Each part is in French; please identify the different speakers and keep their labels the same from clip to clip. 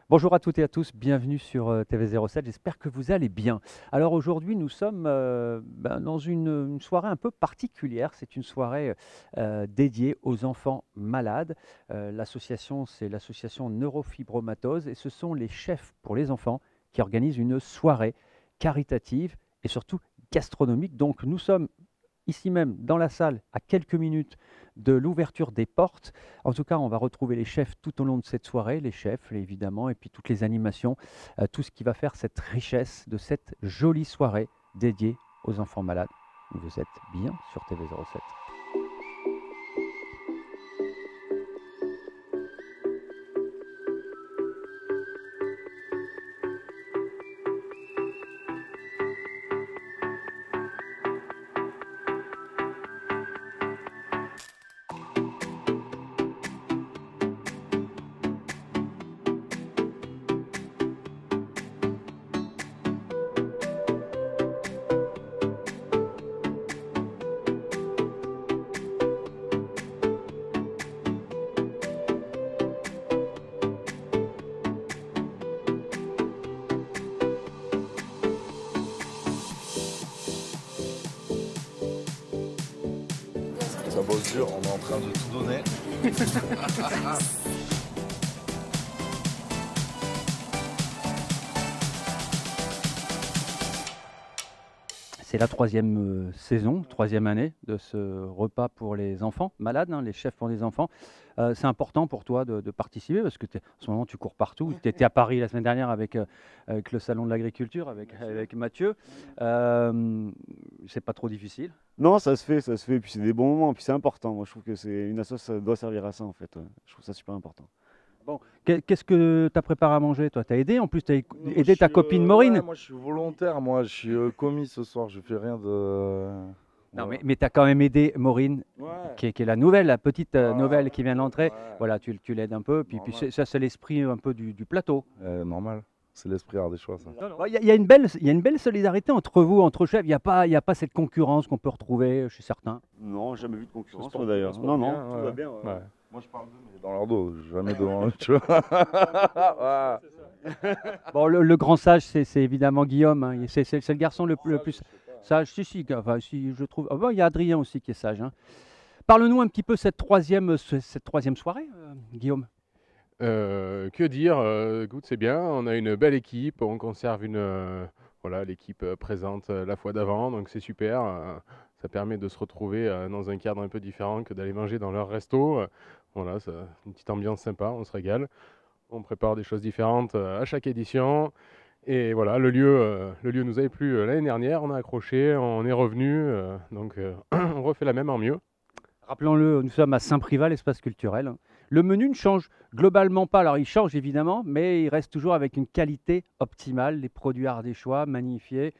Speaker 1: Bonjour à toutes et à tous, bienvenue sur TV07, j'espère que vous allez bien. Alors aujourd'hui nous sommes dans une soirée un peu particulière, c'est une soirée dédiée aux enfants malades. L'association c'est l'association Neurofibromatose et ce sont les chefs pour les enfants qui organisent une soirée caritative et surtout gastronomique. Donc nous sommes ici même dans la salle à quelques minutes de l'ouverture des portes. En tout cas, on va retrouver les chefs tout au long de cette soirée, les chefs évidemment, et puis toutes les animations, tout ce qui va faire cette richesse de cette jolie soirée dédiée aux enfants malades. Vous êtes bien sur TV07.
Speaker 2: Ça bosse dur, on est en train de tout donner.
Speaker 1: C'est la troisième saison, troisième année de ce repas pour les enfants malades, les chefs pour les enfants. C'est important pour toi de participer parce que en ce moment tu cours partout. Tu étais à Paris la semaine dernière avec le salon de l'agriculture, avec Mathieu. C'est pas trop difficile.
Speaker 3: Non, ça se fait, et puis c'est des bons moments, et puis c'est important. Moi, je trouve que c'est une asso, ça doit servir à ça, en fait. Ouais. Je trouve ça super important.
Speaker 1: Bon, qu'est-ce que tu as préparé à manger, toi? Tu as aidé? En plus, tu as
Speaker 2: Non,
Speaker 1: aidé ta copine Maureen?
Speaker 2: Ouais, moi je suis volontaire, moi je suis commis ce soir, je fais rien de...
Speaker 1: Non,
Speaker 2: Voilà.
Speaker 1: mais tu as quand même aidé Maureen,
Speaker 2: Ouais.
Speaker 1: qui est la nouvelle, la petite nouvelle qui vient d'entrer.
Speaker 2: Ouais.
Speaker 1: Voilà, tu l'aides un peu, puis
Speaker 2: Normal.
Speaker 1: ça c'est l'esprit un peu du plateau.
Speaker 2: Normal, c'est l'esprit ardéchois ça.
Speaker 1: Il y a une belle solidarité entre vous, entre chefs. Il n'y a pas cette concurrence qu'on peut retrouver chez certains.
Speaker 3: Non, jamais vu de concurrence,
Speaker 2: Ça se
Speaker 3: moi,
Speaker 2: porte-
Speaker 3: d'ailleurs.
Speaker 2: ça se porte
Speaker 3: Non,
Speaker 2: bien,
Speaker 3: tout
Speaker 2: ouais.
Speaker 3: va bien. Ouais.
Speaker 2: Ouais. Moi je parle d'eux, mais dans leur dos, jamais devant eux, tu vois. Ouais.
Speaker 1: Bon, le grand sage, c'est évidemment Guillaume. Hein. C'est le garçon le plus sage. Si, enfin, si, je trouve. Ah bon, il y a Adrien aussi qui est sage. Hein. Parle-nous un petit peu cette troisième soirée, Guillaume.
Speaker 4: Que dire? Écoute, c'est bien, on a une belle équipe, on conserve voilà, l'équipe présente la fois d'avant, donc c'est super. Ça permet de se retrouver dans un cadre un peu différent que d'aller manger dans leur resto. Voilà, une petite ambiance sympa, on se régale. On prépare des choses différentes à chaque édition. Et voilà, le lieu nous avait plu l'année dernière, on a accroché, on est revenu, donc on refait la même en mieux.
Speaker 1: Rappelons-le, nous sommes à Saint-Privat, l'espace culturel. Le menu ne change globalement pas. Alors, il change évidemment, mais il reste toujours avec une qualité optimale. Les produits ardéchois, magnifiés.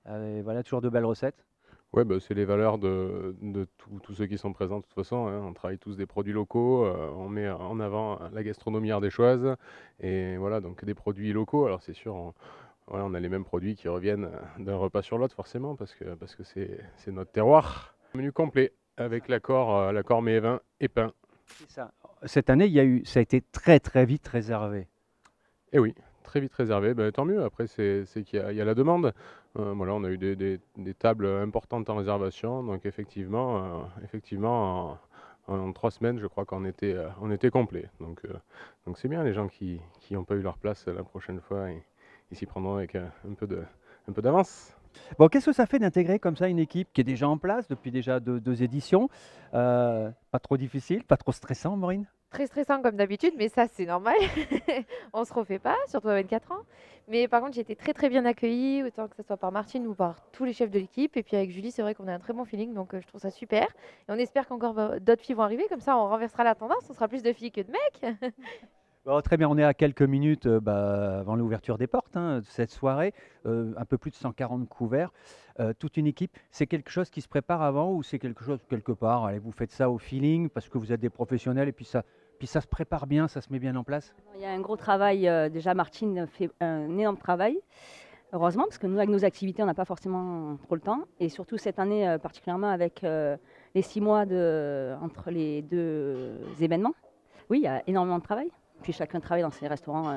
Speaker 1: Et voilà, toujours de belles recettes.
Speaker 4: Ouais, bah, c'est les valeurs de tous ceux qui sont présents de toute façon. Hein. On travaille tous des produits locaux, on met en avant la gastronomie ardéchoise. Et voilà, donc des produits locaux. Alors, c'est sûr, voilà, on a les mêmes produits qui reviennent d'un repas sur l'autre, forcément, parce que c'est notre terroir. Menu complet, avec l'accord mets et vin et pain.
Speaker 1: C'est ça. Cette année, ça a été très très vite réservé.
Speaker 4: Et oui, très vite réservé. Ben, tant mieux, après, c'est qu'il y a la demande. Voilà, on a eu des tables importantes en réservation. Donc, effectivement, en 3 semaines, je crois qu'on était complet. Donc, c'est bien, les gens qui n'ont pas eu leur place la prochaine fois, ils s'y prendront avec un peu d'avance.
Speaker 1: Bon, qu'est-ce que ça fait d'intégrer comme ça une équipe qui est déjà en place depuis déjà deux éditions? Pas trop difficile, pas trop stressant, Maureen?
Speaker 5: Très stressant comme d'habitude, mais ça c'est normal. On se refait pas, surtout à 24 ans. Mais par contre, j'ai été très très bien accueillie, autant que ce soit par Martine ou par tous les chefs de l'équipe. Et puis avec Julie, c'est vrai qu'on a un très bon feeling, donc je trouve ça super. Et on espère qu'encore d'autres filles vont arriver, comme ça on renversera la tendance, on sera plus de filles que de mecs.
Speaker 1: Bon, très bien, on est à quelques minutes avant l'ouverture des portes de cette soirée. Un peu plus de 140 couverts, toute une équipe. C'est quelque chose qui se prépare avant ou c'est quelque chose quelque part? Allez, vous faites ça au feeling parce que vous êtes des professionnels et puis ça se prépare bien, ça se met bien en place?
Speaker 6: Il y a un gros travail. Déjà, Martine fait un énorme travail. Heureusement, parce que nous, avec nos activités, on n'a pas forcément trop le temps. Et surtout cette année, particulièrement avec les 6 mois entre les 2 événements. Oui, il y a énormément de travail. Puis chacun travaille dans ses restaurants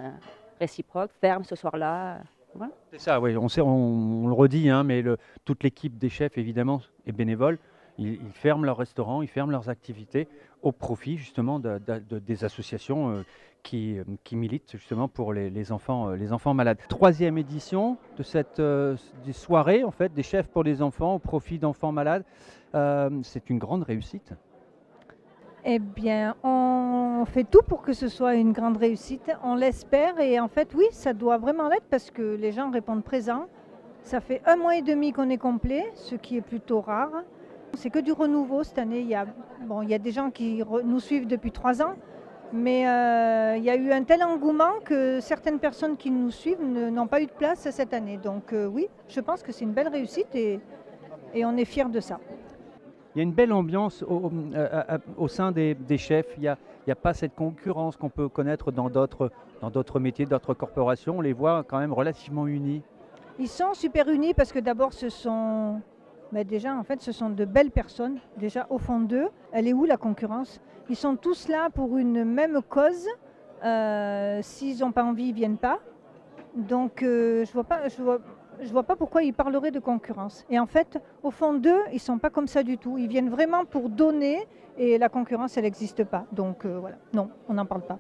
Speaker 6: réciproques, ferme ce soir-là. Voilà.
Speaker 1: C'est ça, oui, on le redit, mais toute l'équipe des chefs, évidemment, est bénévole. Ils ferment leurs restaurants, ils ferment leurs activités au profit justement des associations qui militent justement pour les enfants malades. 3e édition de cette des soirées en fait, des chefs pour les enfants au profit d'enfants malades. C'est une grande réussite.
Speaker 7: Eh bien, on fait tout pour que ce soit une grande réussite, on l'espère et en fait oui, ça doit vraiment l'être parce que les gens répondent présents. Ça fait 1 mois et demi qu'on est complet, ce qui est plutôt rare. C'est que du renouveau cette année. Il y a des gens qui nous suivent depuis 3 ans, mais il y a eu un tel engouement que certaines personnes qui nous suivent n'ont pas eu de place cette année. Donc oui, je pense que c'est une belle réussite et on est fiers de ça.
Speaker 1: Il y a une belle ambiance au sein des chefs. Il n'y a pas cette concurrence qu'on peut connaître dans d'autres métiers, d'autres corporations. On les voit quand même relativement unis.
Speaker 7: Ils sont super unis parce que d'abord ce sont de belles personnes. Déjà au fond d'eux, elle est où la concurrence? Ils sont tous là pour une même cause. S'ils n'ont pas envie, ils ne viennent pas. Donc je vois pas pourquoi ils parleraient de concurrence. Et en fait, au fond d'eux, ils ne sont pas comme ça du tout. Ils viennent vraiment pour donner et la concurrence, elle n'existe pas. Donc voilà, non, on n'en parle pas.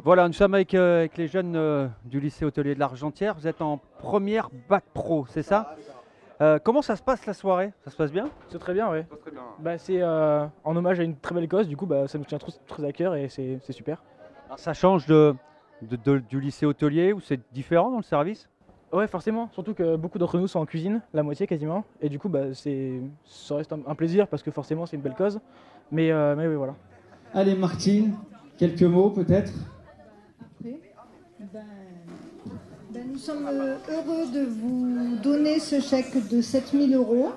Speaker 1: Voilà, nous sommes avec les jeunes du lycée hôtelier de l'Argentière. Vous êtes en première bac pro, c'est ça? Comment ça se passe la soirée? Ça se passe bien?
Speaker 8: C'est très bien, oui. C'est en hommage à une très belle cause, du coup ça nous tient très à cœur et c'est super.
Speaker 1: Alors, ça change du lycée hôtelier ou c'est différent dans le service?
Speaker 8: Ouais, forcément, surtout que beaucoup d'entre nous sont en cuisine, la moitié quasiment, et du coup ça reste un plaisir parce que forcément c'est une belle cause, mais oui, voilà.
Speaker 9: Allez Martine, quelques mots peut-être?
Speaker 7: Nous sommes heureux de vous donner ce chèque de 7 000 €.